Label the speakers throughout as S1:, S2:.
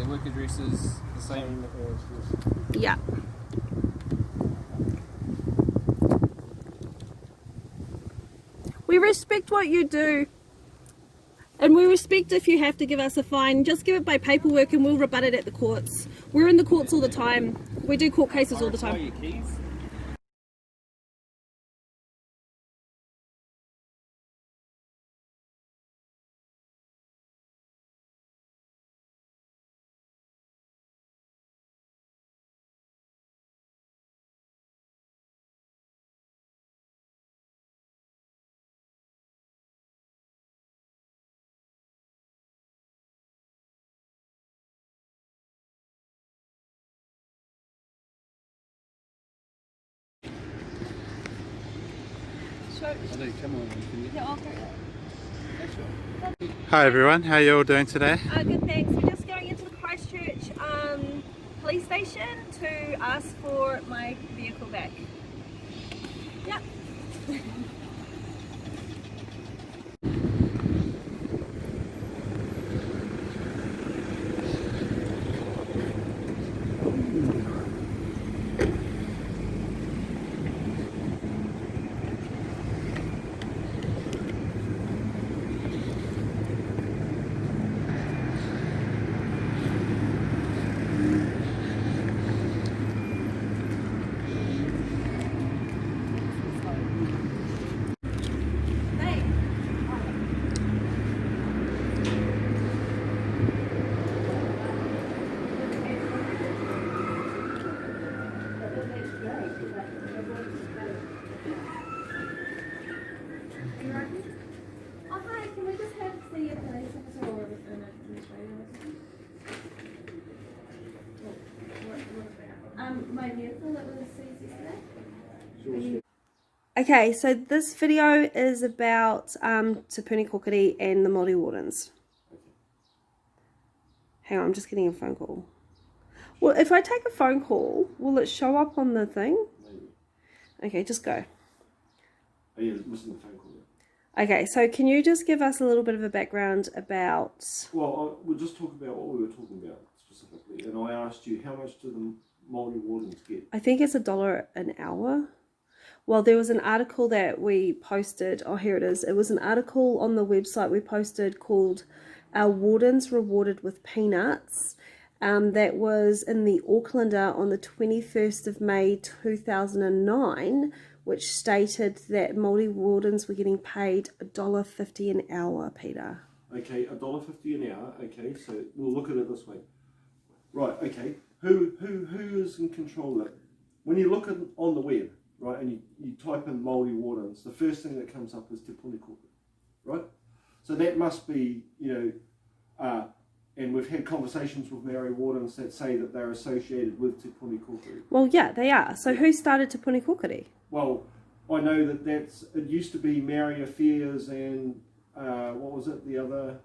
S1: their work address is the same as this.
S2: Yeah. We respect what you do. And we respect if you have to give us a fine, just give it by paperwork and we'll rebut it at the courts. We're in the courts all the time. We do court cases all the time.
S1: Your keys?
S3: Hi everyone, how are you all doing today?
S2: Good, thanks. We're just going into the Christchurch police station to ask for my vehicle back. Yep. Okay, so this video is about Te Puni and the Māori Wardens. Hang on, I'm just getting a phone call. Well, if I take a phone call, will it show up on the thing?
S4: Maybe.
S2: Okay, just go.
S4: Oh yeah, missing the phone call.
S2: Okay, so can you just give us a little bit of a background about...
S4: Well, we'll just talk about what we were talking about specifically. And I asked you, how much do the Māori Wardens get?
S2: I think it's $1 an hour. Well, there was an article that we posted. Oh, here it is. It was an article on the website we posted called Our Wardens Rewarded with Peanuts. That was in the Aucklander on the 21st of May 2009, which stated that Māori Wardens were getting paid $1.50 an hour, Peter.
S4: Okay, $1.50 an hour. Okay, so we'll look at it this way. Right, okay. Who is in control of it? When you look on the web, right, and you type in Māori Wardens, the first thing that comes up is Te Puni, right? So that must be, you know, and we've had conversations with Māori Wardens that say that they're associated with Te Puni.
S2: Well, yeah, they are. So who started Te Puni?
S4: Well, I know that it used to be Māori Affairs and what was it, the other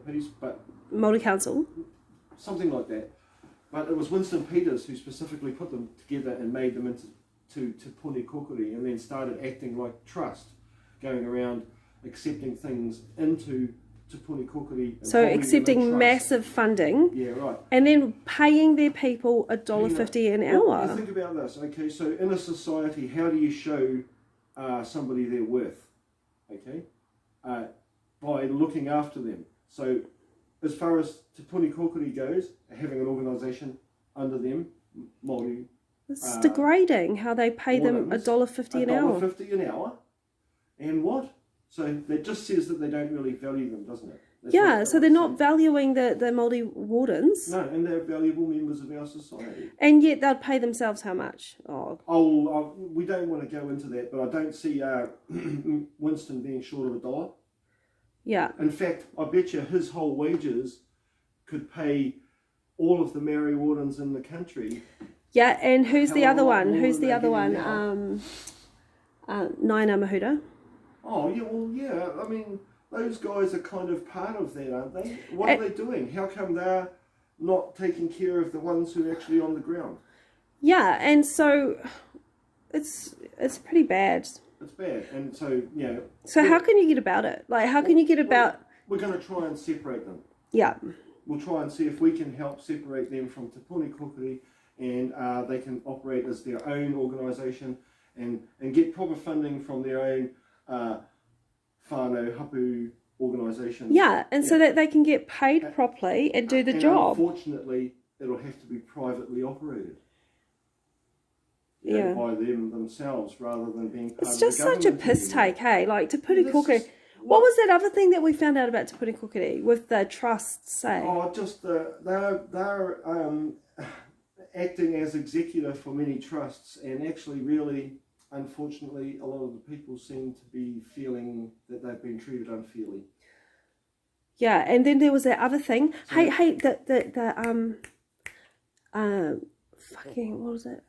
S4: piece, but
S2: Māori Council,
S4: something like that. But it was Winston Peters who specifically put them together and made them into Te Puni, and then started acting like trust, going around accepting things into Te Puni.
S2: So accepting massive funding,
S4: yeah, right,
S2: and then paying their people $1.50 an hour.
S4: Well, think about this, okay? So in a society, how do you show somebody their worth? Okay, by looking after them. So as far as Te Puni goes, having an organisation under them, Māori.
S2: It's degrading how they pay them $1.50 an hour.
S4: $1.50 an hour, and what? So that just says that they don't really value them, doesn't it?
S2: Yeah, so they're not valuing the Māori Wardens.
S4: No, and they're valuable members of our society.
S2: And yet they'd pay themselves how much?
S4: Oh, we don't want to go into that, but I don't see Winston being short of $1.
S2: Yeah.
S4: In fact, I bet you his whole wages could pay all of the Māori Wardens in the country.
S2: Yeah, and who's the other one? Who's the other one? Nanaia Mahuta.
S4: Oh, yeah, well, yeah. I mean, those guys are kind of part of that, aren't they? What are they doing? How come they're not taking care of the ones who are actually on the ground?
S2: Yeah, and so it's pretty bad.
S4: It's bad, and so, you know...
S2: So how can you get about it? Like, how can you get about...
S4: We're going to try and separate them.
S2: Yeah.
S4: we'll try and see if we can help separate them from Te Puni and they can operate as their own organisation and get proper funding from their own whānau hapu organisations.
S2: Yeah, and so that they can get paid properly and do the job.
S4: Unfortunately, it'll have to be privately operated.
S2: Yeah.
S4: By them themselves rather than being part
S2: It's
S4: of
S2: just
S4: the
S2: such a
S4: government
S2: piss
S4: anymore.
S2: take, hey? Like, Te Puni Kōkiri. What was that other thing that we found out about Te Puni Kōkiri with the trusts, say?
S4: Oh, just they're acting as executor for many trusts, and actually, really, unfortunately, a lot of the people seem to be feeling that they've been treated unfairly.
S2: Yeah, and then there was that other thing.
S4: So,
S2: Fucking, what was it?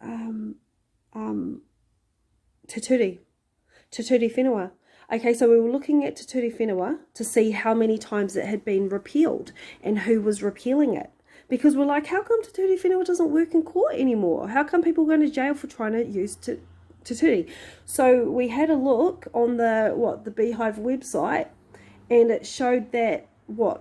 S2: Te Ture Whenua. Okay, so we were looking at Te Ture Whenua to see how many times it had been repealed and who was repealing it. Because we're like, how come Te Ture Whenua doesn't work in court anymore? How come people go to jail for trying to use Te Ture? So we had a look on the Beehive website, and it showed that,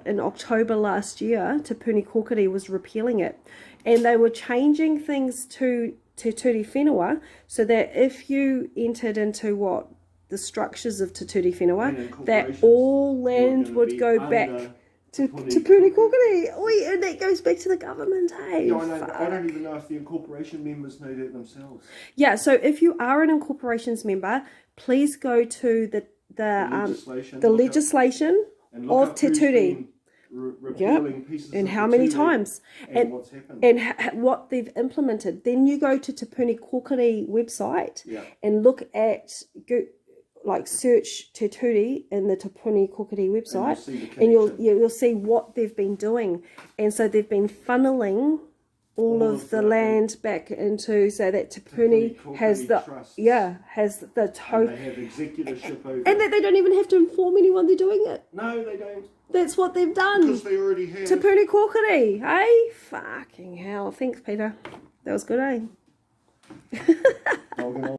S2: in October last year, Te Puni Kōkiri was repealing it. And they were changing things to Te Ture Whenua so that if you entered into the structures of Te Ture Whenua, that all land would go back to Te Puni Kōkiri. Oi, and that goes back to the government, hey?
S4: Yeah, I know, but I don't even know if the incorporation members know that themselves.
S2: Yeah, so if you are an incorporations member, please go to the legislation of Te Ture. And how many times,
S4: and what's happened,
S2: and what they've implemented. Then you go to Te Puni Kōkiri website and look at, search Te Ture in the Te Puni Kōkiri website, and you'll see what they've been doing. And so they've been funneling all of the land back into, so that Te Puni has the total,
S4: and they have executorship over,
S2: and that they don't even have to inform anyone they're doing it.
S4: No, they don't.
S2: That's what they've done.
S4: Because they already have.
S2: Te Puni Kōkiri, hey? Fucking hell. Thanks, Peter. That was good, eh?